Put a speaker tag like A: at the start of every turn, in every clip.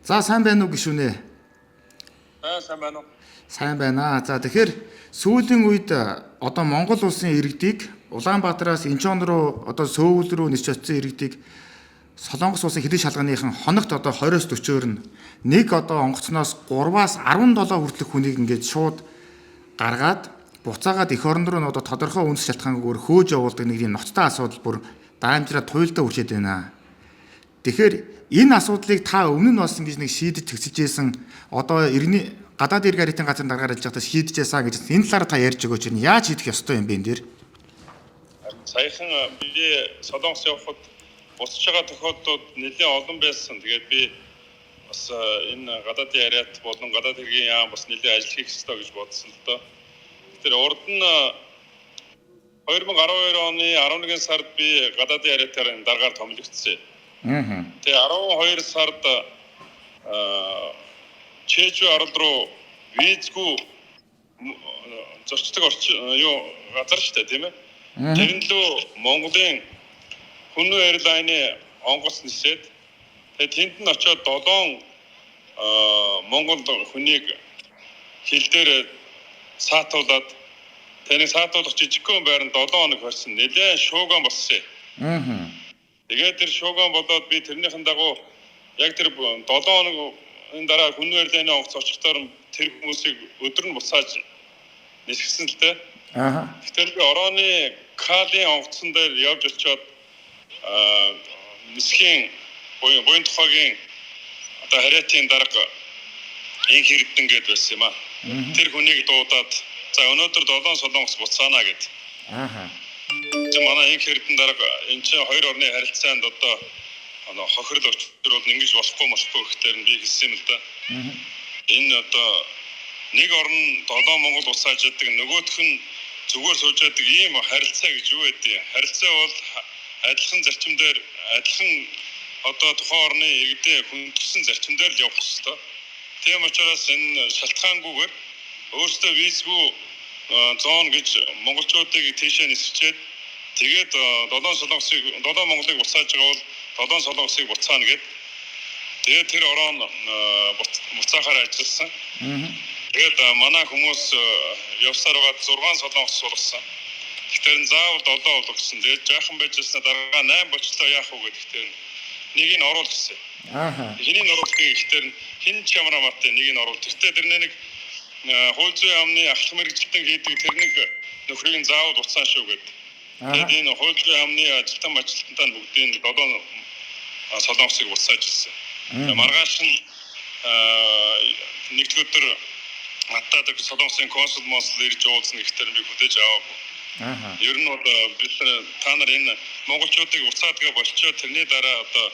A: За сайн байна уу гишүүнэ?
B: Сайн байна уу?
A: Сайн байна. За тэгэхээр сүүлийн үед одоо Монгол улсын иргэдийг Улаанбаатараас Инчхон руу одоо Сөүл рүү нэрч очсон иргэдийг Солонгос улсын хэдийн шалгааныхан хоногт одоо 20-с 40-өөр нь нэг одоо онгоцноос 3-аас 17 хүртэлх хүнийг ингээд шууд гаргаад буцаагаад эх орон руу одоо тодорхой үндэс шалтгаангаар хөөж явуулдаг нэг юм ноцтой асуудал бүр даамжраа туйлдаа үчээд байна. Тэгэхээр энэ асуудлыг та өмнө нь бас ингэж нэг шийдэж төгсөж ийсэн одоо иргэний гадаад иргэн харилцааны газрын дараагаар ажиллаж байхдаа шийдэжсэн гэж энэ талаар та ярьж өгөөч. Яаж шийдэх ёстой юм бэ энэ дэр?
B: Саяхан би Солонгос явхад буцаж байгаа тохиолдлууд нэлээд олон байсан. Тэгээд би бас энэ гадаадын яриат болон гадаад хэргийн яам бас нэлээд ажил хийх ёстой гэж бодсон л доо. Тэр урд нь 2012 оны 11 сард би гадаадын яриатаар дараагаар томилогдсон. Тэгээ 12 сард Чэжу арал руу визгүй зорчдог газар шүү дээ, тийм ээ. Тэрэн лөө Монголын Хүннү Airline онгоц нисээд тэгээ тэнд нь очиод 7 Монгол хүнийг хил дээр саатуулаад тэнийг саатуулах жижигхэн байранд 7 хоног хорсон. Нэлээд шууган болсон. Тэгээд тэр шууган болоод би тэрнийхэн дагуу яг тэр 7 хоногийн дараа Хүннү Airline онгоц очихдоор тэр хүмүүсийг өдөр нь буцааж нисгэсэн л дээ. Тэгэхээр би орооны Калийн онгоцон дээр явж очиод нисхийн буян тухайгийн одоо хариатын дарга инх хэрдэн гээд байсан юм аа. Тэр хүнийг дуудаад за өнөөдөр 7 солонгос буцаана гэд. Тэр манай инх хэрдэн дарга энэ чинь хоёр орны харилцаанд одоо хохирол очрол ингэж болохгүй гэхээр би хэлсэн юм л да. Энэ одоо нэг орн 7 Монгол буцааж яадаг нөгөөх нь зүгээр сууж яадаг ийм харилцаа гэж юу байдیں۔ Харилцаа бол адилхан зарчим дээр адилхан одоо тухайн орны иргэдийн хүндсэн зарчим дээр л явах ёстой. Тийм учраас энэ шалтгаангүйгээр өөрсдөө визгүй зон гэж монголчуудыг тийшээ нисчээд тэгээд 7 Монголыг буцааж байгаа бол 7 солонгосыг буцаана гэд. Тэгээд тэр орон буцаахаар ажилласан. Тэгээд манай хүмүүс явсаар байгаа 6 солонгос сурсан. Тэгэхээр заавал 7 болох гэсэн. Тэгээд жаахан байжсна дараа 8 болчлоо яах вэ гэхдээ нэг нь оруулах гэсэн. Хэнийг оруулах гэхээр хин ч ямар амартай нэг нь оруулах. Гэхдээ тэр нэг хууль зүйн яамны ахлах мэргэжилтэн хийдэг тэр нэг нөхрийг нь заавал буцаана шүү гэдэг. Тэгээд энэ хууль зүйн яамны ажилтнаа бүгдийн 7 солонгосыг буцааж ирсэн. Маргааш нь нэгд өдөр Аттадаг солонгосын консул ирж уулзна гэхээр би хүлээж аваагүй. Ер нь бол бид та нар энэ монголчуудыг уцаадгаа болчоо тэрний дараа одоо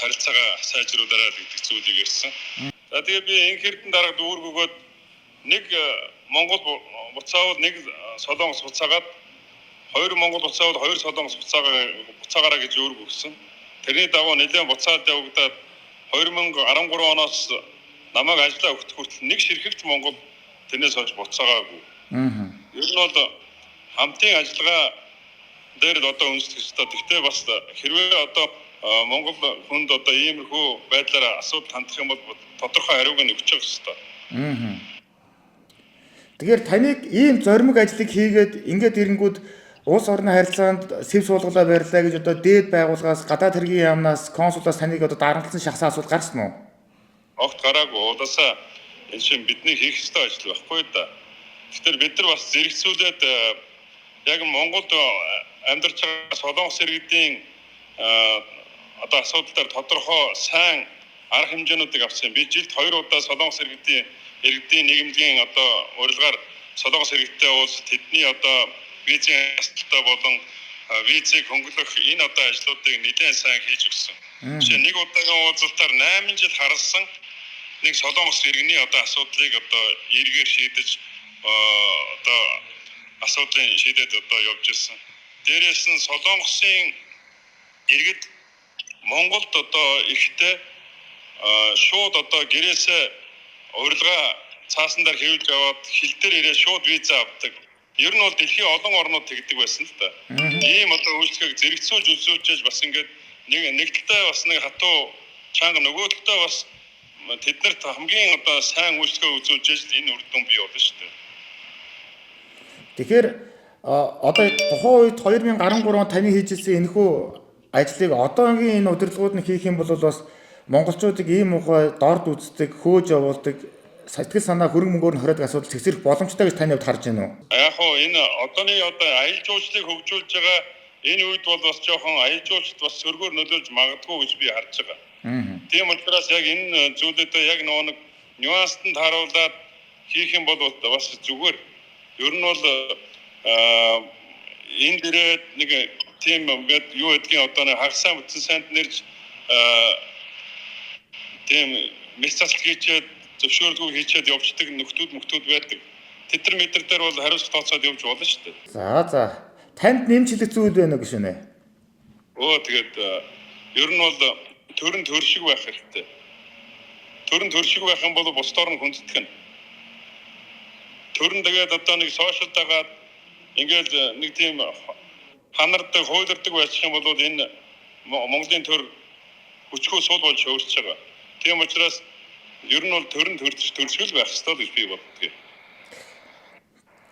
B: харилцаагаа сайжруулаарай гэдэг зүйлийг ярьсан. За тэгээ би инх хэрдэн дарга дүүрг өгөөд нэг Монгол буцаавал нэг солонгос буцаагаад хоёр Монгол буцаавал хоёр солонгос буцаагаараа гэж өөрөг өгсөн. Тэрний дагуу нэлээд буцаад явагдаад 2013 оноос намайг ажиллаа өгөх хүртэл нэг ширхэгч Монгол тэрнээс хойш буцаагаагүй. Ер нь бол хамтын ажиллагаа дээр л одоо үндэслэх ёстой. Гэхдээ бас хэрвээ одоо Монгол хүнд одоо иймэрхүү байдлаар асуудал хандах юм бол тодорхой хариуг нь өгч явах ёстой.
A: Тэгэхээр таныг ийм зоримог ажлыг хийгээд ингээд ирэнгүүд улс орны харилцаанд сэв суулгалаа барьлаа гэж одоо дээд байгууллагаас гадаад хэргийн яамнаас консулаас таныг одоо дарамтлсан шахсан асуудал гарсан уу?
B: Огт гараагүй. Удаасаа энэ чинь бидний хийх ёстой ажил байхгүй да. Тэгэхээр бид нар бас зэрэгцүүлээд яг Монголд амьдарч байгаа солонгос иргэдийн одоо асуудал дээр тодорхой сайн арга хэмжээнүүдийг авсан. Би жилд 2 удаа солонгос иргэдийн нийгэмдгийн одоо урилгаар солонгос иргэдтэй уулз тэдний одоо визийн асуудалтай болон визийг хөнгөлөх энэ одоо ажлуудыг нэлээд сайн хийж өгсөн. Жишээ нэг удаагийн уулзалтаар 8 жил харсан нэг солонгос иргэний одоо асуудлыг одоо эргээр шийдэж одоо асуудлыг шийдээд одоо явж ирсэн. Дээрээс нь солонгосын иргэд Монголд одоо ихтэй шууд одоо гэрээсээ урилга цаасан дээр хэвлж аваад хил дээр ирээ шууд виза авдаг. Ер нь бол дэлхийн олон орнууд тэгдэг байсан л да. Ийм одоо үйлчлэгийг зэрэгцүүлж үзүүлж бас ингээд нэг талтай бас нэг хатуу чанга нөгөөдөлтөө бас тэднэрт хамгийн одоо сайн үйлчлэгээ үзүүлж ижил энэ үр дүн бий болно шүү дээ.
A: Тэгэхээр одоо тухайн үед 2013 онд таны хийжсэн энэхүү ажлыг одоогийн энэ удирдлагууд нь хийх юм бол бас монголчуудыг ийм ухай дорд үздэг, хөөж явуулдаг, сэтгэл санаа хөрөнгө мөнгөөр нь хориондаг асуудал цэгцэрэх боломжтой гэж таны хувьд харж байна уу?
B: Яг хоо энэ одооны аялал жуулчлалыг хөгжүүлж байгаа энэ үед бол бас жоохон аялал жуулчлалт бас сөргөөр нөлөөлж магадгүй гэж би харж байгаа. Тийм учраас яг энэ зүйлүүдээ яг нэг нюанст нь тааруулаад хийх юм бол бас зүгээр. Ер нь бол энэ дээрээ нэг тийм юу гэдгийг одоо нэг хагасаа бүтэн санд нэрж тийм мессеж хийчээд зөвшөөрөлгүй хийчээд явждаг нөхдүүд байдаг. Тэд нар мэдэр дээр бол хариуцлага тооцоод явж болно шүү дээ.
A: За. Танд нэмж хэлэх зүйл байна уу гэж байна.
B: Тэгээд ер нь бол төрн төршиг байх хэрэгтэй. Төрн төршиг байх юм бол бусдоор нь хүндэтгэн. Төрн тэгээд одоо нэг сошиал дагаад ингээл нэг тийм ханардаг, хуйлардаг байчих юм бол энэ Монголын төр хүчгүй сул болж өөрчлөж байгаа. Тийм учраас ер нь бол төрн төршил байх ёстой гэж би боддог.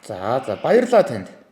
A: За баярлалаа танд.